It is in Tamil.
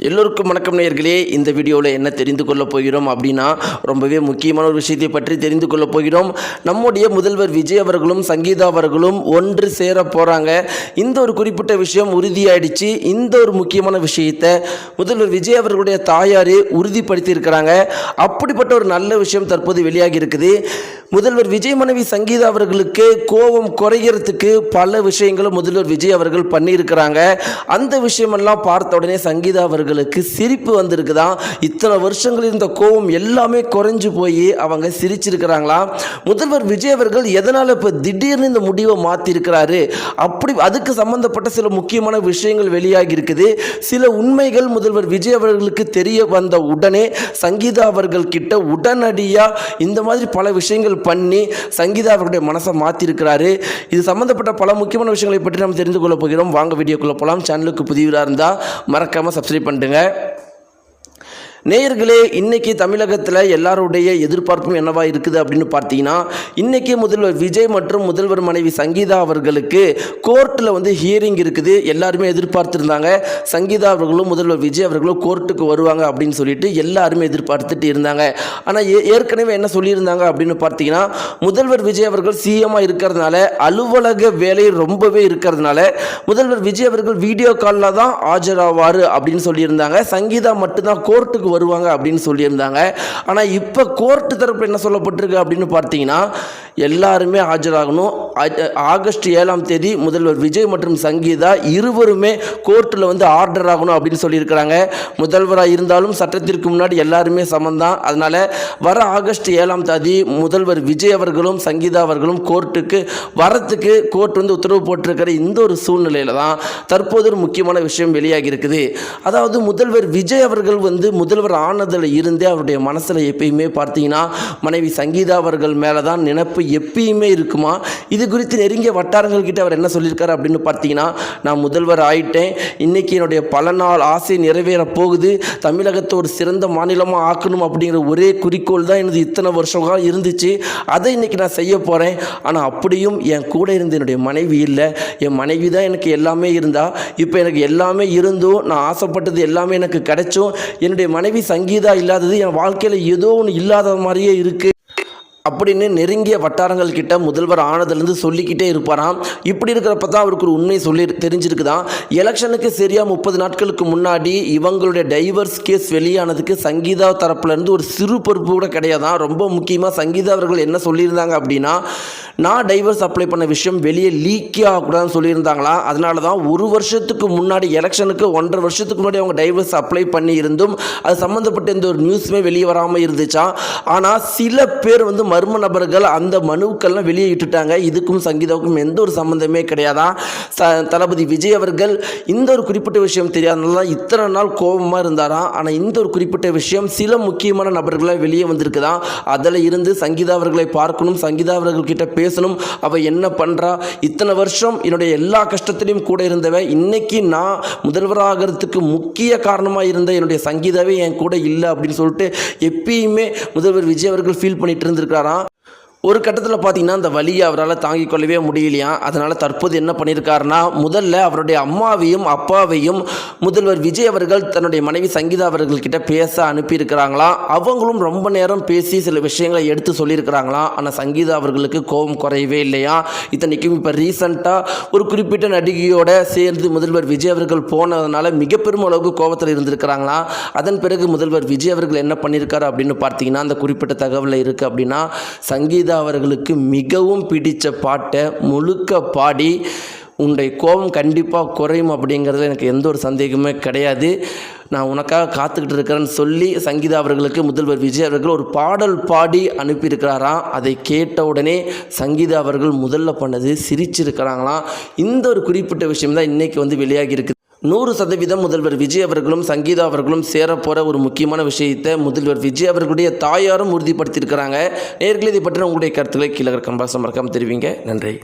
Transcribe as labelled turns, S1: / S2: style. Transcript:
S1: எல்லோருக்கும் வணக்கம் நேயர்களே. இந்த வீடியோவில் என்ன தெரிந்து கொள்ளப் போகிறோம் அப்படின்னா, ரொம்பவே முக்கியமான ஒரு விஷயத்தை பற்றி தெரிந்து கொள்ளப் போகிறோம். நம்முடைய முதல்வர் விஜய் அவர்களும் சங்கீதா அவர்களும் ஒன்று சேர போகிறாங்க. இந்த ஒரு குறிப்பிட்ட விஷயம் உறுதியாயிடுச்சு. இந்த ஒரு முக்கியமான விஷயத்தை முதல்வர் விஜய் அவர்களுடைய தாயாரே உறுதிப்படுத்தியிருக்கிறாங்க. அப்படிப்பட்ட ஒரு நல்ல விஷயம் தற்போது வெளியாகி இருக்குது. முதல்வர் விஜய் மனைவி சங்கீதா அவர்களுக்கு கோபம் குறைகிறதுக்கு பல விஷயங்களும் முதல்வர் விஜய் அவர்கள் பண்ணியிருக்கிறாங்க. அந்த விஷயமெல்லாம் பார்த்த உடனே சங்கீதா அவர்களுக்கு சிரிப்பு வந்திருக்குதான். இத்தனை வருஷங்கள் இருந்த கோபம் எல்லாமே குறைஞ்சு போய் அவங்க சிரிச்சிருக்கிறாங்களா. முதல்வர் விஜய் அவர்கள் எதனால் இப்போ திடீர்னு இந்த முடிவை மாற்றிருக்கிறாரு, அப்படி அதுக்கு சம்பந்தப்பட்ட சில முக்கியமான விஷயங்கள் வெளியாகி இருக்குது. சில உண்மைகள் முதல்வர் விஜய் அவர்களுக்கு தெரிய வந்த உடனே சங்கீதா அவர்கள் கிட்ட உடனடியாக இந்த மாதிரி பல விஷயங்கள் பண்ணி சங்கீதா அவர்களுடைய மனசை மாற்றிருக்கிறாரு. இது சம்பந்தப்பட்ட பல முக்கியமான விஷயங்களை பற்றி நாம் தெரிந்து கொள்ள போகிறோம். வாங்க வீடியோக்குள்ளே போகலாம். சேனலுக்கு புதியவராக இருந்தால் மறக்காமல் சப்ஸ்கிரைப் பண்ணுங்க. நேயர்களே, இன்றைக்கி தமிழகத்தில் எல்லாருடைய எதிர்பார்ப்பும் என்னவா இருக்குது அப்படின்னு பார்த்தீங்கன்னா, இன்றைக்கி முதல்வர் விஜய் மற்றும் முதல்வர் மனைவி சங்கீதா அவர்களுக்கு கோர்ட்டில் ஹியரிங் இருக்குது. எல்லாருமே எதிர்பார்த்துருந்தாங்க சங்கீதா அவர்களும் முதல்வர் விஜய் அவர்களும் கோர்ட்டுக்கு வருவாங்க அப்படின்னு சொல்லிட்டு எல்லாருமே எதிர்பார்த்துட்டு இருந்தாங்க. ஆனால் ஏற்கனவே என்ன சொல்லியிருந்தாங்க அப்படின்னு பார்த்தீங்கன்னா, முதல்வர் விஜய் அவர்கள் சிஎம்மாக இருக்கிறதுனால அலுவலக வேலை ரொம்பவே இருக்கிறதுனால முதல்வர் விஜய் அவர்கள் வீடியோ காலில் தான் ஆஜராவார் அப்படின்னு சொல்லியிருந்தாங்க. சங்கீதா மட்டும்தான் கோர்ட்டுக்கு வருவாங்க அப்படின்னு சொல்லியிருந்தாங்க. ஆனால் இப்போ கோர்ட்டு தரப்பு என்ன சொல்லப்பட்டிருக்கு அப்படின்னு பார்த்தீங்கன்னா, எல்லாருமே ஆஜராகணும். ஆகஸ்ட் 7ஆம் தேதி முதல்வர் விஜய் மற்றும் சங்கீதா இருவருமே கோர்ட்டில் ஆர்டர் ஆகணும் அப்படின்னு சொல்லியிருக்கிறாங்க. முதல்வராக இருந்தாலும் சட்டத்திற்கு முன்னாடி எல்லாருமே சமந்தான். அதனால் வர ஆகஸ்ட் 7ஆம் தேதி முதல்வர் விஜய் அவர்களும் சங்கீதா அவர்களும் கோர்ட்டுக்கு வரத்துக்கு கோர்ட் உத்தரவு போட்டிருக்கிற இந்த ஒரு சூழ்நிலையில் தான் தற்போது ஒரு முக்கியமான விஷயம் வெளியாகி இருக்குது. அதாவது முதல்வர் விஜய் அவர்கள் முதல்வர் ஆனதில் இருந்தே அவருடைய மனசில் எப்பயுமே பார்த்தீங்கன்னா மனைவி சங்கீதா அவர்கள் மேலே தான் நினைப்பு எப்பயுமே இருக்குமா. இது குறித்து நெருங்கிய வட்டாரங்கள் கிட்ட அவர் என்ன சொல்லியிருக்காரு அப்படின்னு பார்த்தீங்கன்னா, நான் முதல்வர் ஆயிட்டேன், இன்னைக்கு என்னுடைய பல நாள் ஆசை நிறைவேற போகுது, தமிழகத்தை ஒரு சிறந்த மாநிலமாக ஆக்கணும் அப்படிங்கிற ஒரே குறிக்கோள் தான் எனது இத்தனை வருஷமாக இருந்துச்சு, அதை இன்னைக்கு நான் செய்ய போகிறேன். ஆனால் அப்படியும் என் கூட இருந்த என்னுடைய மனைவி இல்லை, என் மனைவி தான் எனக்கு எல்லாமே இருந்தா. இப்போ எனக்கு எல்லாமே இருந்தும் நான் ஆசைப்பட்டது எல்லாமே எனக்கு கிடைச்சும் என்னுடைய மனைவி சங்கீதா இல்லாதது என் வாழ்க்கையில் ஏதோ ஒன்று இல்லாத மாதிரியே இருக்குது அப்படின்னு நெருங்கிய வட்டாரங்கள் கிட்ட முதல்வர் ஆனதுலேருந்து சொல்லிக்கிட்டே இருப்பாராம். இப்படி இருக்கிறப்ப தான் அவருக்கு ஒரு உண்மை தெரிஞ்சிருக்குதான். எலெக்ஷனுக்கு சரியாக 30 நாட்களுக்கு முன்னாடி இவங்களுடைய டைவர்ஸ் கேஸ் வெளியானதுக்கு சங்கீதா தரப்புலேருந்து ஒரு சிறு பொறுப்பு கூட கிடையாதான். ரொம்ப முக்கியமாக சங்கீதா அவர்கள் என்ன சொல்லியிருந்தாங்க அப்படின்னா, நான் டைவர்ஸ் அப்ளை பண்ண விஷயம் வெளியே லீக்கே ஆகக்கூடாதுன்னு சொல்லியிருந்தாங்களா. அதனால தான் ஒரு வருஷத்துக்கு முன்னாடி எலெக்ஷனுக்கு 1.5 வருஷத்துக்கு முன்னாடி அவங்க டைவர்ஸ் அப்ளை பண்ணி இருந்தும் அது சம்மந்தப்பட்ட எந்த ஒரு நியூஸுமே வெளியே வராமல் இருந்துச்சா. ஆனால் சில பேர் மர்ம நபர்கள் அந்த மனுக்கள்லாம் வெளியே இட்டுட்டாங்க. இதுக்கும் சங்கீதாவுக்கும் எந்த ஒரு சம்மந்தமே கிடையாதான். தளபதி விஜய் அவர்கள் இந்த ஒரு குறிப்பிட்ட விஷயம் தெரியாதனால இத்தனை நாள் கோபமாக இருந்தாராம். ஆனால் இந்த ஒரு குறிப்பிட்ட விஷயம் சில முக்கியமான நபர்களை வெளியே வந்திருக்குதான். அதில் இருந்து சங்கீதா அவர்களை பார்க்கணும், சங்கீதா அவர்கள்கிட்ட பேசணும், அவள் என்ன பண்ணுறா, இத்தனை வருஷம் என்னுடைய எல்லா கஷ்டத்திலையும் கூட இருந்தவ, இன்னைக்கு நான் முதல்வராகிறதுக்கு முக்கிய காரணமாக இருந்த என்னுடைய சங்கீதாவே என் கூட இல்லை அப்படின்னு சொல்லிட்டு எப்பயுமே முதல்வர் விஜய் அவர்கள் ஃபீல் பண்ணிட்டு இருந்திருக்கிறாராம். ஒரு கட்டத்தில் பார்த்தீங்கன்னா அந்த வலியை அவரால் தாங்கிக் கொள்ளவே முடியலையா. அதனால் தற்போது என்ன பண்ணியிருக்காருன்னா, முதல்ல அவருடைய அம்மாவையும் அப்பாவையும் முதல்வர் விஜய் அவர்கள் தன்னுடைய மனைவி சங்கீதா அவர்கள்கிட்ட பேச அனுப்பியிருக்கிறாங்களாம். அவங்களும் ரொம்ப நேரம் பேசி சில விஷயங்களை எடுத்து சொல்லியிருக்கிறாங்களாம். ஆனால் சங்கீதா அவர்களுக்கு கோபம் குறையவே இல்லையா. இத்தனைக்கும் இப்போ ரீசண்டாக ஒரு குறிப்பிட்ட நடிகையோட சேர்ந்து முதல்வர் விஜய் அவர்கள் போனதுனால மிக பெரும் அளவுக்கு கோபத்தில் இருந்திருக்கிறாங்களாம். அதன் பிறகு முதல்வர் விஜய் அவர்கள் என்ன பண்ணியிருக்காரு அப்படின்னு பார்த்தீங்கன்னா, அந்த குறிப்பிட்ட தகவலில் இருக்குது அப்படின்னா, சங்கீதா அவர்களுக்கு மிகவும் பிடித்த பாட்டை முழுக்க பாடி உன்னுடைய கோபம் கண்டிப்பாக குறையும் அப்படிங்கிறது எனக்கு எந்த ஒரு சந்தேகமே கிடையாது, நான் உனக்காக காத்துக்கிட்டு இருக்கிறேன்னு சொல்லி சங்கீதா அவர்களுக்கு முதல்வர் விஜய் அவர்கள் ஒரு பாடல் பாடி அனுப்பியிருக்கிறாராம். அதை கேட்ட உடனே சங்கீதா அவர்கள் முதல்ல பண்ணது சிரிச்சிருக்கிறாங்களாம். இந்த ஒரு குறிப்பிட்ட விஷயம் தான் இன்றைக்கி வெளியாகி இருக்குது. 100% முதல்வர் விஜய் அவர்களும் சங்கீதா அவர்களும் சேரப்போகிற ஒரு முக்கியமான விஷயத்தை முதல்வர் விஜய் அவர்களுடைய தாயாரும் உறுதிப்படுத்தியிருக்கிறாங்க. நேயர்களே, இதை பற்றி உங்களுடைய கருத்துக்களை கீழே கமெண்ட் பாக்ஸில் மறக்காமல் தெரிவிங்க. நன்றி.